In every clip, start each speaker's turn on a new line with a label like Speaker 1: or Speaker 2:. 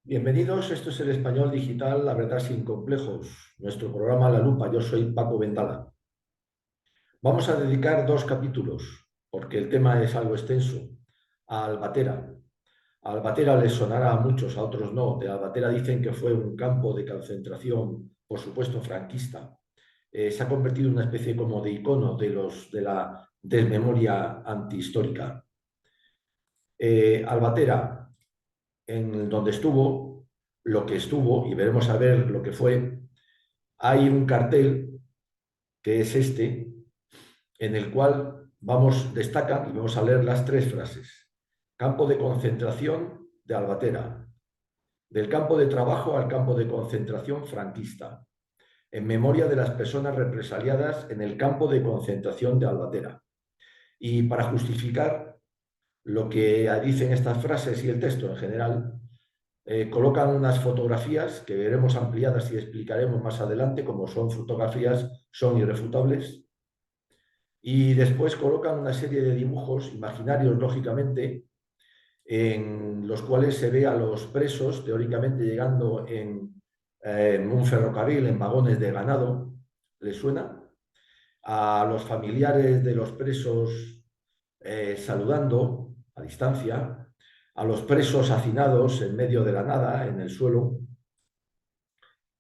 Speaker 1: Bienvenidos, esto es el Español Digital, la verdad sin complejos, nuestro programa La Lupa. Yo soy Paco Vendala. Vamos a dedicar dos capítulos, porque el tema es algo extenso, a Albatera. A Albatera les sonará a muchos, a otros no. De Albatera dicen que fue un campo de concentración, por supuesto, franquista. Se ha convertido en una especie como de icono de la desmemoria antihistórica. Albatera, en donde estuvo, lo que estuvo, y veremos a ver lo que fue. Hay un cartel que es este, en el cual destacan y vamos a leer las tres frases. Campo de concentración de Albatera, del campo de trabajo al campo de concentración franquista, en memoria de las personas represaliadas en el campo de concentración de Albatera. Y para justificar lo que dicen estas frases y el texto en general, colocan unas fotografías que veremos ampliadas y explicaremos más adelante, como son fotografías, son irrefutables, y después colocan una serie de dibujos imaginarios, lógicamente, en los cuales se ve a los presos, teóricamente llegando en un ferrocarril, en vagones de ganado, ¿les suena? A los familiares de los presos saludando a distancia, a los presos hacinados en medio de la nada, en el suelo,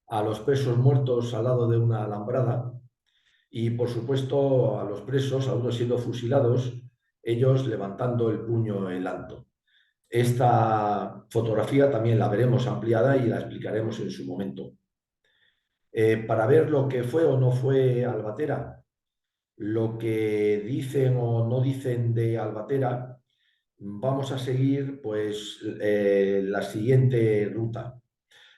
Speaker 1: a los presos muertos al lado de una alambrada y, por supuesto, a los presos, algunos siendo fusilados, ellos levantando el puño en alto. Esta fotografía también la veremos ampliada y la explicaremos en su momento. Para ver lo que fue o no fue Albatera, lo que dicen o no dicen de Albatera, vamos a seguir pues la siguiente ruta.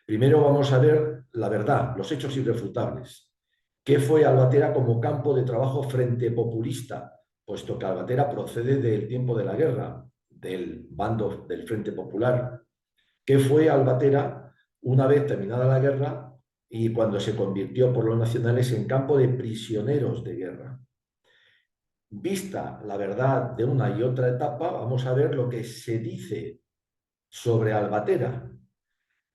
Speaker 1: Primero vamos a ver la verdad, los hechos irrefutables. ¿Qué fue Albatera como campo de trabajo frente populista? Puesto que Albatera procede del tiempo de la guerra, del bando del Frente Popular. ¿Qué fue Albatera una vez terminada la guerra y cuando se convirtió por los nacionales en campo de prisioneros de guerra? Vista la verdad de una y otra etapa, vamos a ver lo que se dice sobre Albatera.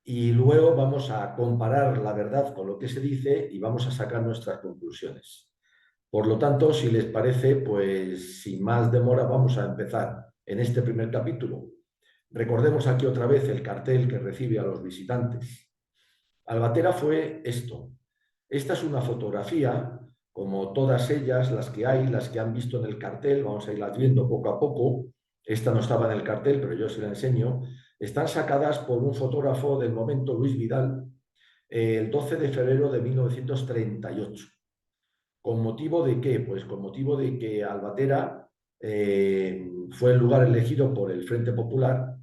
Speaker 1: Y luego vamos a comparar la verdad con lo que se dice y vamos a sacar nuestras conclusiones. Por lo tanto, si les parece, pues sin más demora vamos a empezar en este primer capítulo. Recordemos aquí otra vez el cartel que recibe a los visitantes. Albatera fue esto. Esta es una fotografía, como todas ellas, las que hay, las que han visto en el cartel, vamos a irlas viendo poco a poco. Esta no estaba en el cartel, pero yo se la enseño. Están sacadas por un fotógrafo del momento, Luis Vidal, el 12 de febrero de 1938. ¿Con motivo de qué? Pues con motivo de que Albatera fue el lugar elegido por el Frente Popular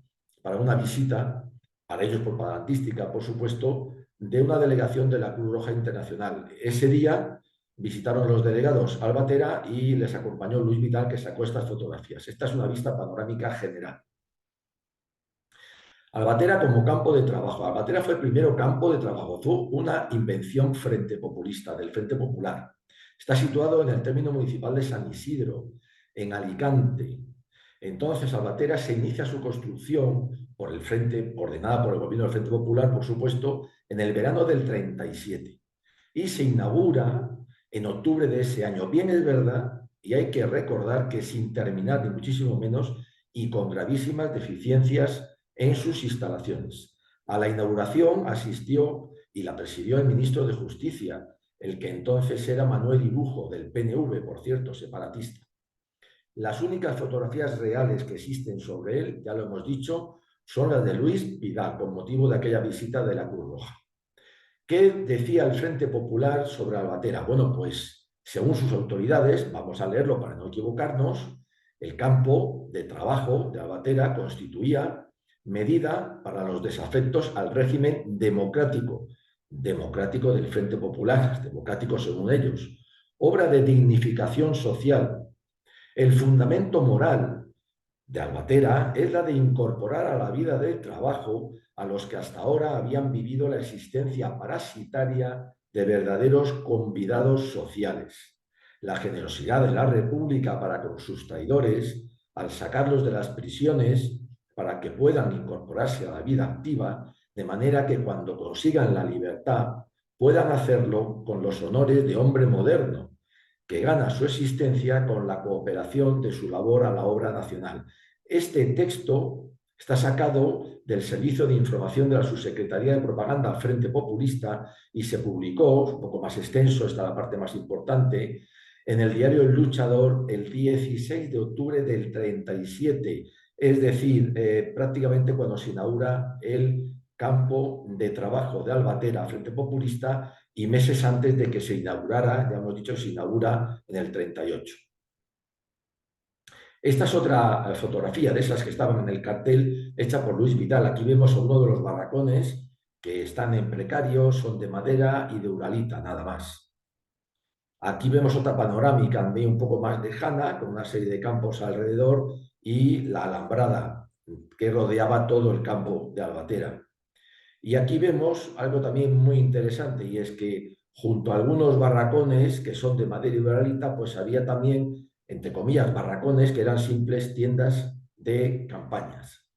Speaker 1: para una visita, para ellos propagandística, por supuesto, de una delegación de la Cruz Roja Internacional. Ese día visitaron los delegados Albatera y les acompañó Luis Vidal, que sacó estas fotografías. Esta es una vista panorámica general. Albatera como campo de trabajo. Albatera fue el primero campo de trabajo, fue una invención frente populista, del Frente Popular. Está situado en el término municipal de San Isidro, en Alicante. Entonces, Albatera se inicia su construcción por el Frente, ordenada por el gobierno del Frente Popular, por supuesto, en el verano del 37. Y se inaugura en octubre de ese año. Bien es verdad, y hay que recordar que sin terminar, ni muchísimo menos, y con gravísimas deficiencias en sus instalaciones. A la inauguración asistió y la presidió el ministro de Justicia, el que entonces era Manuel Irujo, del PNV, por cierto, separatista. Las únicas fotografías reales que existen sobre él, ya lo hemos dicho, son las de Luis Vidal, con motivo de aquella visita de la Cruz Roja. ¿Qué decía el Frente Popular sobre Albatera? Bueno, pues según sus autoridades, vamos a leerlo para no equivocarnos, el campo de trabajo de Albatera constituía medida para los desafectos al régimen democrático del Frente Popular, democrático según ellos, obra de dignificación social. El fundamento moral de Albatera es la de incorporar a la vida del trabajo a los que hasta ahora habían vivido la existencia parasitaria de verdaderos convidados sociales. La generosidad de la República para con sus traidores, al sacarlos de las prisiones para que puedan incorporarse a la vida activa, de manera que cuando consigan la libertad puedan hacerlo con los honores de hombre moderno, que gana su existencia con la cooperación de su labor a la obra nacional. Este texto está sacado del Servicio de Información de la Subsecretaría de Propaganda Frente Populista y se publicó, un poco más extenso, está la parte más importante, en el diario El Luchador el 16 de octubre del 37, es decir, prácticamente cuando se inaugura el campo de trabajo de Albatera Frente Populista y meses antes de que se inaugurara, ya hemos dicho, se inaugura en el 38. Esta es otra fotografía de esas que estaban en el cartel, hecha por Luis Vidal. Aquí vemos a uno de los barracones que están en precario, son de madera y de uralita, nada más. Aquí vemos otra panorámica también un poco más lejana, con una serie de campos alrededor y la alambrada que rodeaba todo el campo de Albatera. Y aquí vemos algo también muy interesante, y es que junto a algunos barracones que son de madera y uralita, pues había también, entre comillas, barracones que eran simples tiendas de campañas.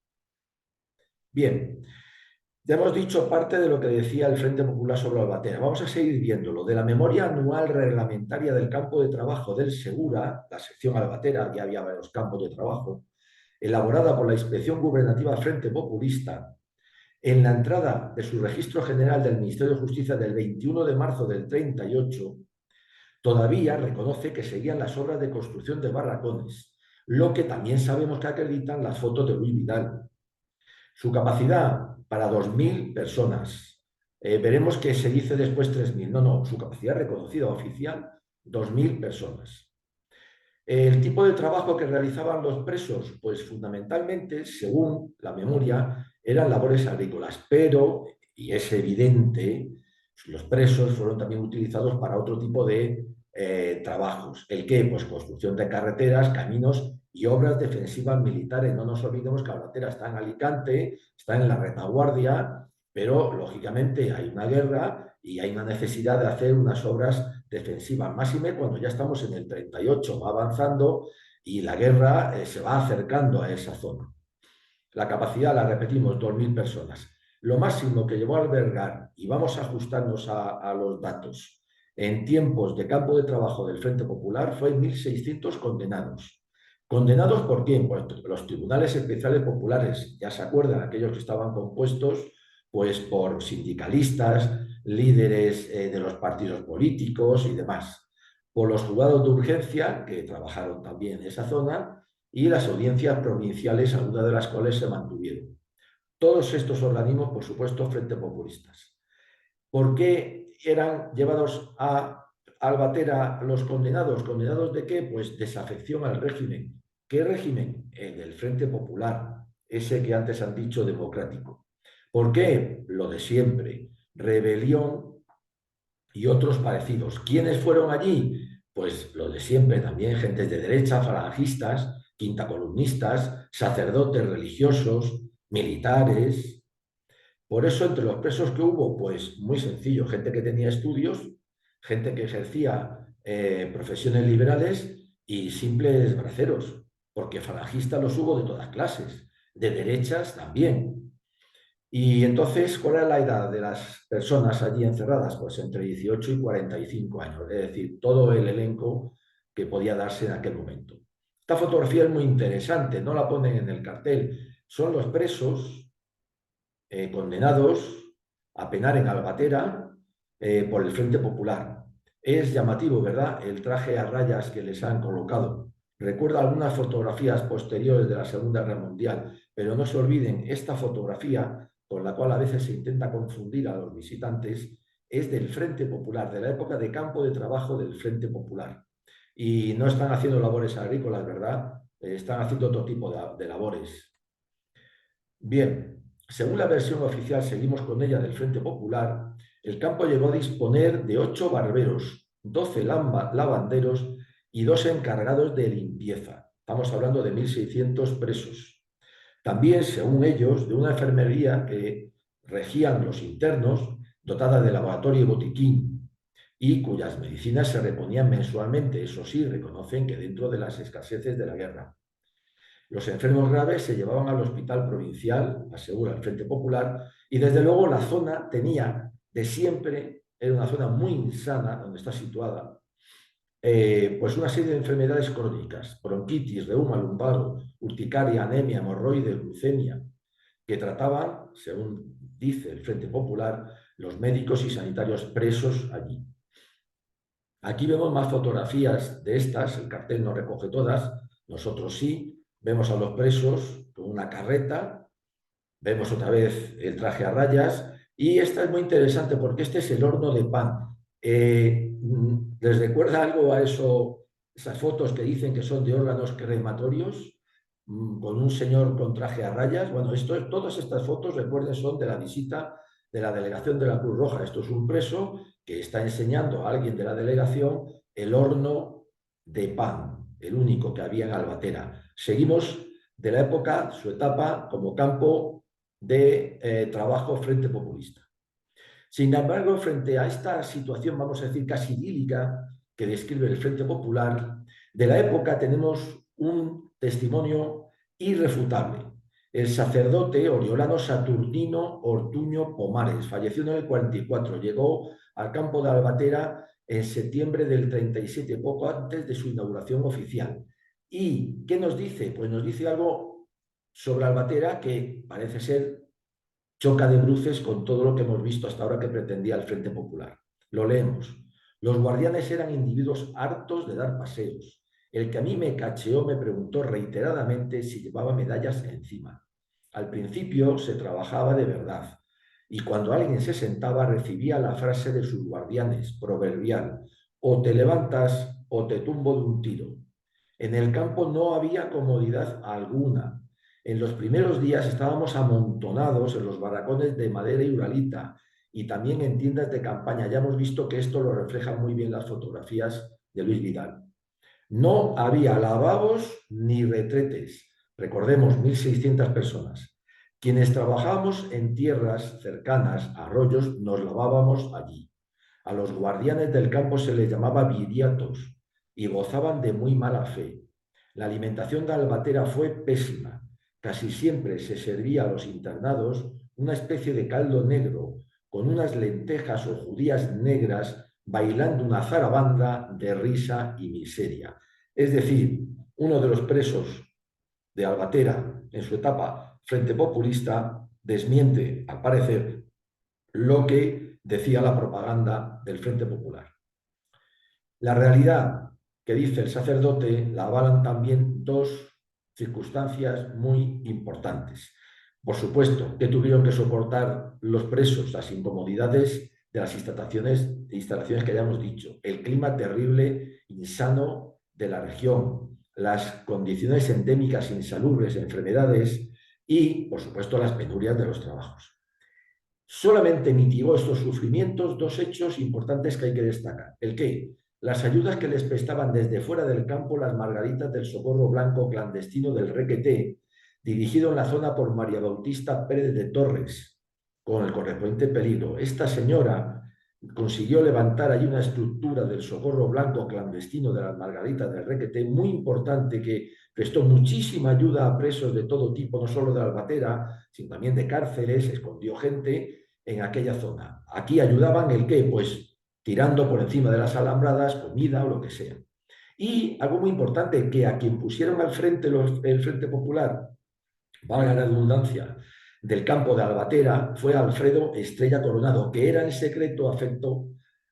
Speaker 1: Bien, ya hemos dicho parte de lo que decía el Frente Popular sobre Albatera. Vamos a seguir viéndolo. De la memoria anual reglamentaria del campo de trabajo del Segura, la sección Albatera, ya había varios campos de trabajo, elaborada por la Inspección Gubernativa Frente Populista, en la entrada de su registro general del Ministerio de Justicia del 21 de marzo del 38, todavía reconoce que seguían las obras de construcción de barracones, lo que también sabemos que acreditan las fotos de Luis Vidal. Su capacidad para 2.000 personas. Veremos que se dice después 3.000. No, su capacidad reconocida oficial, 2.000 personas. El tipo de trabajo que realizaban los presos, pues fundamentalmente, según la memoria, eran labores agrícolas, pero, y es evidente, los presos fueron también utilizados para otro tipo de trabajos. ¿El qué? Pues construcción de carreteras, caminos y obras defensivas militares. No nos olvidemos que Albatera está en Alicante, está en la retaguardia, pero lógicamente hay una guerra y hay una necesidad de hacer unas obras defensivas. Máxime cuando ya estamos en el 38, va avanzando y la guerra se va acercando a esa zona. La capacidad, la repetimos, 2.000 personas. Lo máximo que llegó a albergar, y vamos a ajustarnos a los datos, en tiempos de campo de trabajo del Frente Popular fue 1.600 condenados. ¿Condenados por quién? Pues los tribunales especiales populares, ya se acuerdan, aquellos que estaban compuestos pues por sindicalistas, líderes de los partidos políticos y demás, por los juzgados de urgencia, que trabajaron también en esa zona, y las audiencias provinciales, algunas de las cuales se mantuvieron. Todos estos organismos, por supuesto, frente populistas. ¿Por qué eran llevados a Albatera los condenados? ¿Condenados de qué? Pues desafección al régimen. ¿Qué régimen? El del Frente Popular, ese que antes han dicho democrático. ¿Por qué? Lo de siempre, rebelión y otros parecidos. ¿Quiénes fueron allí? Pues lo de siempre también, gentes de derecha, falangistas, quintacolumnistas, sacerdotes religiosos, militares. Por eso, entre los presos que hubo, pues muy sencillo, gente que tenía estudios, gente que ejercía profesiones liberales y simples braceros, porque falangistas los hubo de todas clases, de derechas también. Y entonces, ¿cuál era la edad de las personas allí encerradas? Pues entre 18 y 45 años, es decir, todo el elenco que podía darse en aquel momento. Esta fotografía es muy interesante, no la ponen en el cartel. Son los presos condenados a penar en Albatera por el Frente Popular. Es llamativo, ¿verdad?, el traje a rayas que les han colocado. Recuerda algunas fotografías posteriores de la Segunda Guerra Mundial, pero no se olviden, esta fotografía, con la cual a veces se intenta confundir a los visitantes, es del Frente Popular, de la época de campo de trabajo del Frente Popular. Y no están haciendo labores agrícolas, ¿verdad? Están haciendo otro tipo de labores. Bien, según la versión oficial, seguimos con ella, del Frente Popular, el campo llegó a disponer de 8 barberos, 12 lavanderos y 2 encargados de limpieza. Estamos hablando de 1.600 presos. También, según ellos, de una enfermería que regían los internos, dotada de laboratorio y botiquín, y cuyas medicinas se reponían mensualmente. Eso sí, reconocen que dentro de las escaseces de la guerra. Los enfermos graves se llevaban al hospital provincial, asegura el Frente Popular, y desde luego la zona tenía de siempre, era una zona muy insana donde está situada, pues una serie de enfermedades crónicas, bronquitis, reuma, lumbago, urticaria, anemia, hemorroides, glucemia, que trataban, según dice el Frente Popular, los médicos y sanitarios presos allí. Aquí vemos más fotografías de estas, el cartel no recoge todas, nosotros sí, vemos a los presos con una carreta, vemos otra vez el traje a rayas y esta es muy interesante porque este es el horno de pan. ¿Les recuerda algo a eso, esas fotos que dicen que son de órganos crematorios? Con un señor con traje a rayas. Bueno, todas estas fotos, recuerden, son de la visita de la delegación de la Cruz Roja. Esto es un preso que está enseñando a alguien de la delegación el horno de pan, el único que había en Albatera. Seguimos de la época, su etapa como campo de trabajo frente populista. Sin embargo, frente a esta situación, vamos a decir, casi idílica que describe el Frente Popular, de la época tenemos un testimonio irrefutable. El sacerdote oriolano Saturnino Ortuño Pomares falleció en el 44, llegó al campo de Albatera en septiembre del 37, poco antes de su inauguración oficial. ¿Y qué nos dice? Pues nos dice algo sobre Albatera que parece ser choca de bruces con todo lo que hemos visto hasta ahora que pretendía el Frente Popular. Lo leemos. Los guardianes eran individuos hartos de dar paseos. El que a mí me cacheó me preguntó reiteradamente si llevaba medallas encima. Al principio se trabajaba de verdad y cuando alguien se sentaba recibía la frase de sus guardianes, proverbial, o te levantas o te tumbo de un tiro. En el campo no había comodidad alguna. En los primeros días estábamos amontonados en los barracones de madera y uralita y también en tiendas de campaña. Ya hemos visto que esto lo reflejan muy bien las fotografías de Luis Vidal. No había lavabos ni retretes. Recordemos, 1.600 personas. Quienes trabajábamos en tierras cercanas a arroyos nos lavábamos allí. A los guardianes del campo se les llamaba viriatos y gozaban de muy mala fe. La alimentación de Albatera fue pésima. Casi siempre se servía a los internados una especie de caldo negro con unas lentejas o judías negras bailando una zarabanda de risa y miseria. Es decir, uno de los presos de Albatera en su etapa frente populista desmiente, al parecer, lo que decía la propaganda del Frente Popular. La realidad que dice el sacerdote la avalan también dos circunstancias muy importantes. Por supuesto, que tuvieron que soportar los presos las incomodidades de las instalaciones que hayamos dicho, el clima terrible, insano de la región, las condiciones endémicas insalubres, enfermedades y, por supuesto, las penurias de los trabajos. Solamente mitigó estos sufrimientos dos hechos importantes que hay que destacar. ¿El qué? Las ayudas que les prestaban desde fuera del campo las margaritas del Socorro Blanco clandestino del Requeté, dirigido en la zona por María Bautista Pérez de Torres, con el correspondiente peligro. Esta señora consiguió levantar allí una estructura del Socorro Blanco clandestino de las margaritas del Requeté, muy importante, que prestó muchísima ayuda a presos de todo tipo, no solo de Albatera, sino también de cárceles, escondió gente en aquella zona. Aquí ayudaban el qué, pues tirando por encima de las alambradas, comida o lo que sea. Y algo muy importante, que a quien pusieron al frente el Frente Popular, valga la redundancia, del campo de Albatera, fue Alfredo Estrella Coronado, que era en secreto afecto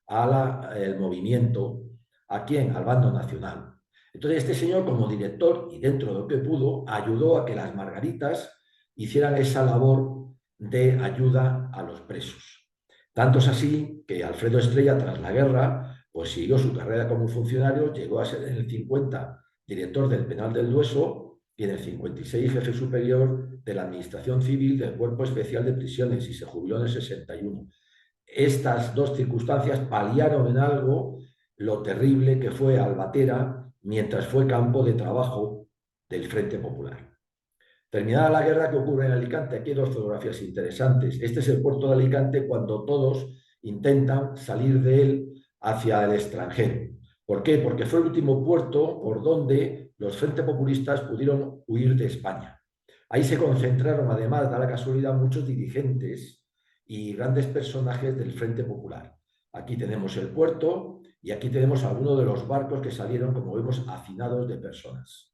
Speaker 1: al movimiento, ¿a quién? Al bando nacional. Entonces este señor, como director, y dentro de lo que pudo, ayudó a que las margaritas hicieran esa labor de ayuda a los presos. Tanto es así que Alfredo Estrella, tras la guerra, pues siguió su carrera como funcionario, llegó a ser en el 50 director del Penal del Dueso y en el 56 jefe superior de la Administración Civil del Cuerpo Especial de Prisiones y se jubiló en el 61. Estas dos circunstancias paliaron en algo lo terrible que fue Albatera mientras fue campo de trabajo del Frente Popular. Terminada la guerra, ¿qué ocurre en Alicante? Aquí hay dos fotografías interesantes. Este es el puerto de Alicante cuando todos intentan salir de él hacia el extranjero. ¿Por qué? Porque fue el último puerto por donde los frentes populistas pudieron huir de España. Ahí se concentraron, además, da la casualidad, muchos dirigentes y grandes personajes del Frente Popular. Aquí tenemos el puerto y aquí tenemos algunos de los barcos que salieron, como vemos, hacinados de personas.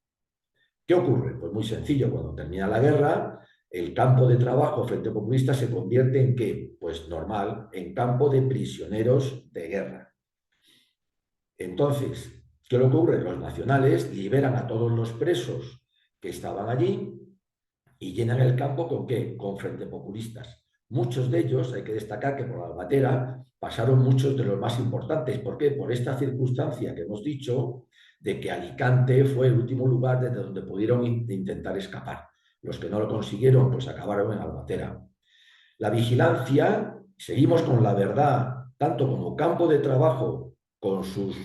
Speaker 1: ¿Qué ocurre? Pues muy sencillo, cuando termina la guerra, el campo de trabajo Frente Populista se convierte en ¿qué? Pues normal, en campo de prisioneros de guerra. Entonces, ¿qué le ocurre? Los nacionales liberan a todos los presos que estaban allí y llenan el campo ¿con qué? Con Frente Populistas. Muchos de ellos, hay que destacar que por la Albatera pasaron muchos de los más importantes. ¿Por qué? Por esta circunstancia que hemos dicho de que Alicante fue el último lugar desde donde pudieron intentar escapar. Los que no lo consiguieron, pues acabaron en Albatera. La vigilancia, seguimos con la verdad, tanto como campo de trabajo con sus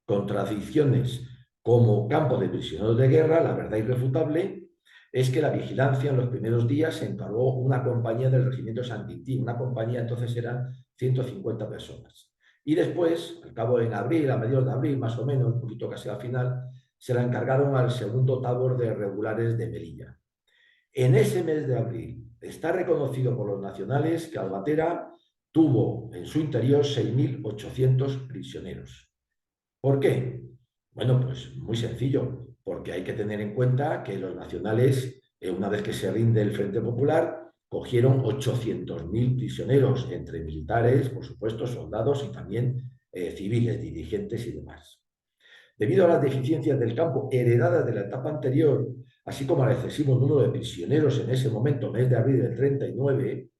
Speaker 1: contradicciones, como campo de prisioneros de guerra, la verdad irrefutable es que la vigilancia en los primeros días se encargó una compañía del Regimiento San Quintín. Una compañía entonces eran 150 personas. Y después, al cabo en abril, a mediados de abril más o menos, un poquito casi al final, se la encargaron al segundo tabor de regulares de Melilla. En ese mes de abril está reconocido por los nacionales que Albatera tuvo en su interior 6.800 prisioneros. ¿Por qué? Bueno, pues muy sencillo, porque hay que tener en cuenta que los nacionales, una vez que se rinde el Frente Popular, cogieron 800.000 prisioneros, entre militares, por supuesto, soldados y también civiles, dirigentes y demás. Debido a las deficiencias del campo heredadas de la etapa anterior, así como al excesivo número de prisioneros en ese momento, mes de abril del 39,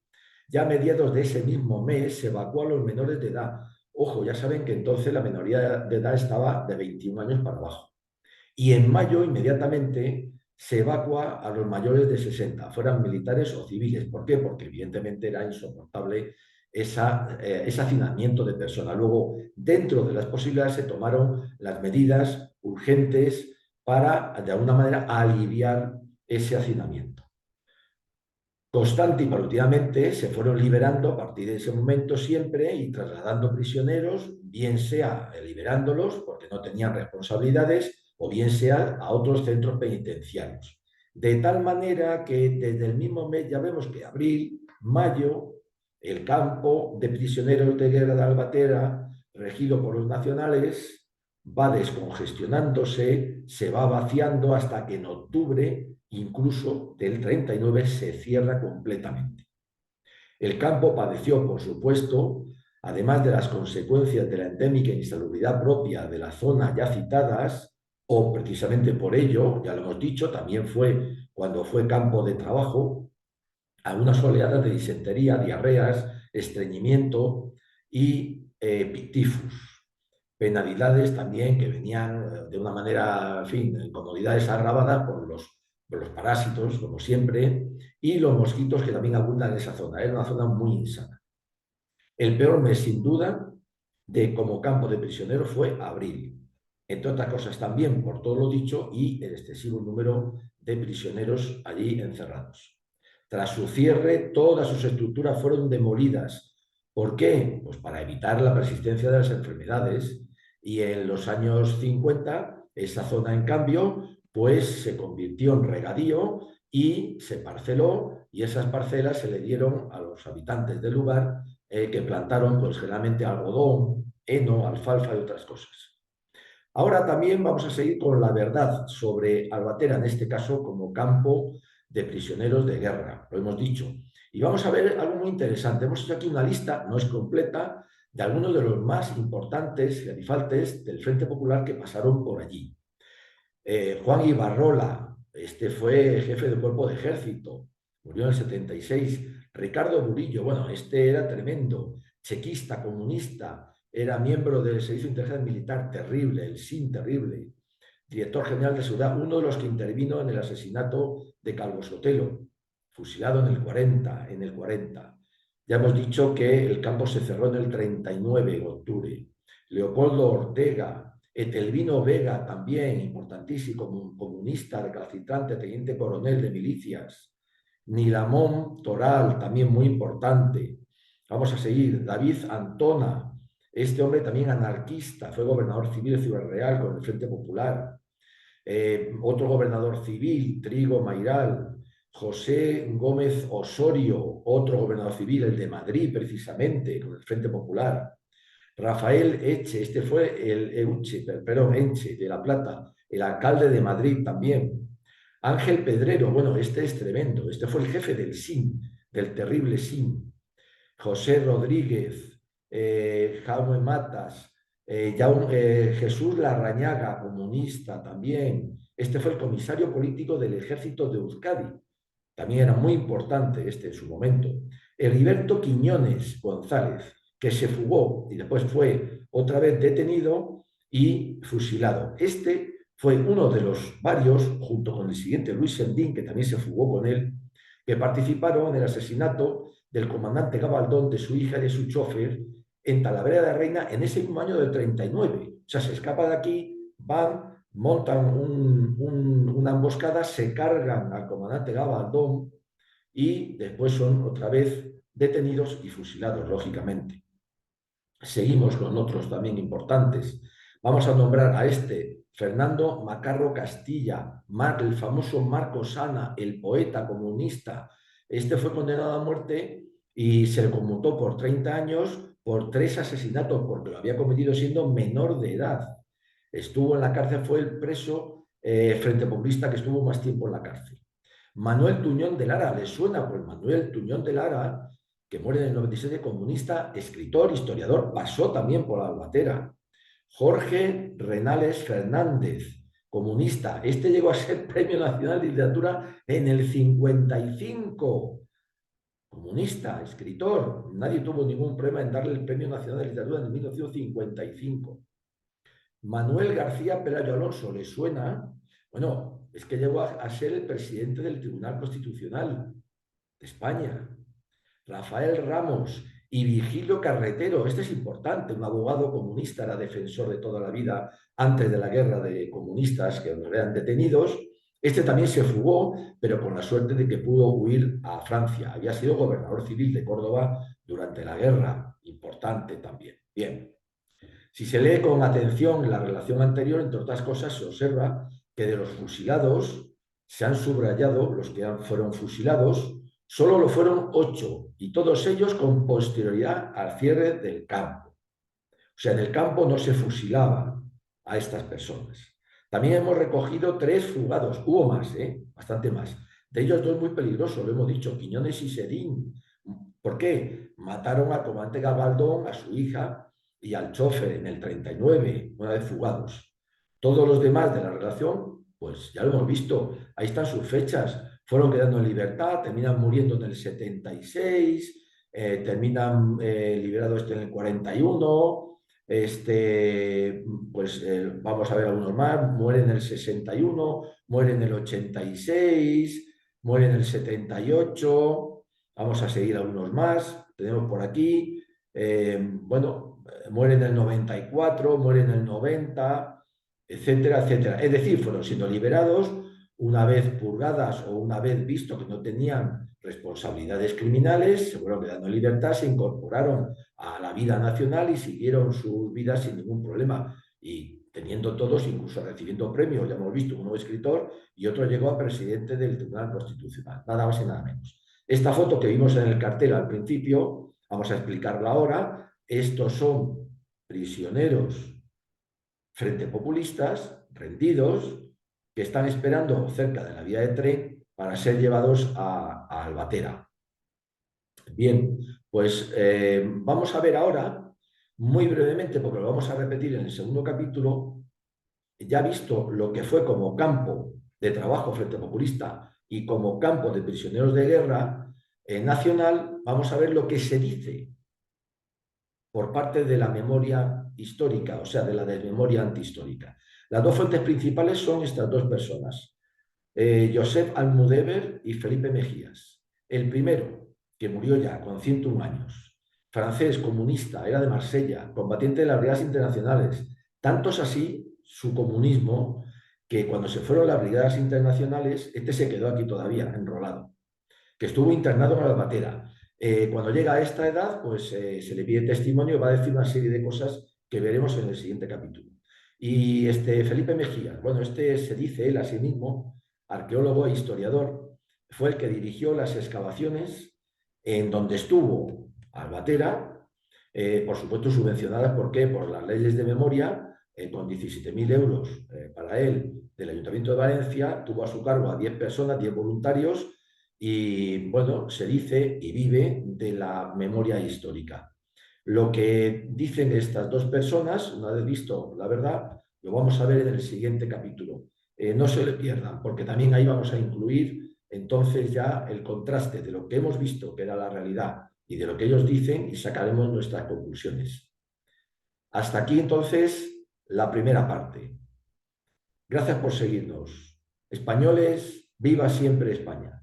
Speaker 1: ya a mediados de ese mismo mes se evacuó a los menores de edad. Ojo, ya saben que entonces la minoría de edad estaba de 21 años para abajo. Y en mayo inmediatamente se evacua a los mayores de 60, fueran militares o civiles. ¿Por qué? Porque evidentemente era insoportable ese hacinamiento de personas. Luego, dentro de las posibilidades, se tomaron las medidas urgentes para, de alguna manera, aliviar ese hacinamiento. Constante y paulatinamente se fueron liberando a partir de ese momento siempre y trasladando prisioneros, bien sea liberándolos porque no tenían responsabilidades o bien sea a otros centros penitenciarios. De tal manera que desde el mismo mes ya vemos que abril, mayo, el campo de prisioneros de guerra de Albatera, regido por los nacionales, va descongestionándose, se va vaciando hasta que en octubre, incluso del 39, se cierra completamente. El campo padeció, por supuesto, además de las consecuencias de la endémica insalubridad propia de la zona ya citadas, o precisamente por ello, ya lo hemos dicho, también fue cuando fue campo de trabajo, algunas oleadas de disentería, diarreas, estreñimiento y tifus. Penalidades también que venían de una manera, en fin, incomodidades agravadas por los parásitos, como siempre, y los mosquitos que también abundan en esa zona. Era una zona muy insana. El peor mes, sin duda, de como campo de prisioneros fue abril. Entre otras cosas también por todo lo dicho y el excesivo número de prisioneros allí encerrados. Tras su cierre, todas sus estructuras fueron demolidas. ¿Por qué? Pues para evitar la persistencia de las enfermedades. Y en los años 50, esa zona, en cambio, pues se convirtió en regadío y se parceló, y esas parcelas se le dieron a los habitantes del lugar que plantaron pues generalmente algodón, heno, alfalfa y otras cosas. Ahora también vamos a seguir con la verdad sobre Albatera, en este caso como campo de prisioneros de guerra, lo hemos dicho. Y vamos a ver algo muy interesante. Hemos hecho aquí una lista, no es completa, de algunos de los más importantes gerifaltes del Frente Popular que pasaron por allí. Juan Ibarrola, este fue jefe del cuerpo de ejército, murió en el 76. Ricardo Burillo, bueno, este era tremendo, chequista, comunista, era miembro del Servicio de Inteligencia Militar, terrible, el SIN, terrible, director general de seguridad, uno de los que intervino en el asesinato de Calvo Sotelo, fusilado en el 40, Ya hemos dicho que el campo se cerró en el 39 de octubre. Leopoldo Ortega, Etelvino Vega, también importantísimo, comunista, recalcitrante, teniente coronel de milicias. Nilamón Toral, también muy importante. Vamos a seguir. David Antona, este hombre también anarquista, fue gobernador civil de Ciudad Real con el Frente Popular. otro gobernador civil, Trigo Mairal, José Gómez Osorio, otro gobernador civil, el de Madrid precisamente, con el Frente Popular, Rafael Eche, este fue el Enche de La Plata, el alcalde de Madrid también. Ángel Pedrero, bueno, este es tremendo, este fue el jefe del SIN, del terrible SIN. José Rodríguez, Jaume Matas, Jesús Larrañaga, comunista también. Este fue el comisario político del ejército de Euskadi. También era muy importante este en su momento. Heriberto Quiñones González, que se fugó y después fue otra vez detenido y fusilado. Este fue uno de los varios, junto con el siguiente Luis Sendín, que también se fugó con él, que participaron en el asesinato del comandante Gabaldón, de su hija y de su chofer, en Talavera de Reina, en ese mismo año del 39. O sea, se escapa de aquí, van, montan una emboscada, se cargan al comandante Gabaldón y después son otra vez detenidos y fusilados, lógicamente. Seguimos con otros también importantes. Vamos a nombrar a este Fernando Macarro Castilla, el famoso Marco Sana, el poeta comunista. Este fue condenado a muerte y se le conmutó por 30 años por 3 asesinatos, porque lo había cometido siendo menor de edad. Estuvo en la cárcel, fue el preso frente populista que estuvo más tiempo en la cárcel. Manuel Tuñón de Lara, ¿le suena? Pues Manuel Tuñón de Lara, que muere en el 97, comunista, escritor, historiador, pasó también por la Albatera. Jorge Renales Fernández, comunista. Este llegó a ser Premio Nacional de Literatura en el 55. Comunista, escritor. Nadie tuvo ningún problema en darle el Premio Nacional de Literatura en el 1955. Manuel García Pelayo Alonso, ¿le suena? Bueno, es que llegó a ser el presidente del Tribunal Constitucional de España. Rafael Ramos y Vigilio Carretero, este es importante, un abogado comunista, era defensor de toda la vida antes de la guerra de comunistas que nos eran detenidos. Este también se fugó, pero con la suerte de que pudo huir a Francia. Había sido gobernador civil de Córdoba durante la guerra, importante también. Bien. Si se lee con atención la relación anterior, entre otras cosas, se observa que de los fusilados se han subrayado, los que fueron fusilados, solo lo fueron 8, y todos ellos con posterioridad al cierre del campo. O sea, en el campo no se fusilaba a estas personas. También hemos recogido 3 fugados, hubo más, bastante más. De ellos 2 muy peligrosos, lo hemos dicho, Quiñones y Sedín. ¿Por qué? Mataron al comandante Gabaldón, a su hija y al chofer en el 39, una vez fugados. Todos los demás de la relación, pues ya lo hemos visto, ahí están sus fechas, fueron quedando en libertad, terminan muriendo en el 76, terminan liberados en el 41, pues vamos a ver algunos más, muere en el 61, muere en el 86, muere en el 78, vamos a seguir algunos más, tenemos por aquí, bueno, muere en el 94, muere en el 90, etcétera, etcétera. Es decir, fueron siendo liberados una vez purgadas o una vez visto que no tenían responsabilidades criminales, se fueron quedando en libertad, se incorporaron a la vida nacional y siguieron sus vidas sin ningún problema. Y teniendo todos, incluso recibiendo premios, ya hemos visto, uno escritor y otro llegó a presidente del Tribunal Constitucional, nada más y nada menos. Esta foto que vimos en el cartel al principio, vamos a explicarla ahora. Estos son prisioneros frente populistas, rendidos, que están esperando cerca de la vía de tren para ser llevados a Albatera. Bien, pues vamos a ver ahora, muy brevemente, porque lo vamos a repetir en el segundo capítulo, ya visto lo que fue como campo de trabajo frente populista y como campo de prisioneros de guerra nacional, vamos a ver lo que se dice por parte de la memoria histórica, o sea, de la desmemoria antihistórica. Las 2 fuentes principales son estas 2 personas, Josep Almudévar y Felipe Mejías. El primero, que murió ya con 101 años, francés, comunista, era de Marsella, combatiente de las brigadas internacionales. Tanto es así su comunismo que cuando se fueron las brigadas internacionales, este se quedó aquí todavía, enrolado, que estuvo internado en la Albatera. Cuando llega a esta edad, pues se le pide testimonio y va a decir una serie de cosas que veremos en el siguiente capítulo. Y Felipe Mejía, bueno, se dice él a sí mismo, arqueólogo e historiador, fue el que dirigió las excavaciones en donde estuvo Albatera, por supuesto subvencionadas, ¿por qué? Por las leyes de memoria, con 17.000 euros para él del Ayuntamiento de Valencia, tuvo a su cargo a 10 personas, 10 voluntarios, y bueno, se dice y vive de la memoria histórica. Lo que dicen estas dos personas, una vez visto la verdad, lo vamos a ver en el siguiente capítulo. No se le pierdan, porque también ahí vamos a incluir entonces ya el contraste de lo que hemos visto, que era la realidad, y de lo que ellos dicen, y sacaremos nuestras conclusiones. Hasta aquí entonces la primera parte. Gracias por seguirnos. Españoles, viva siempre España.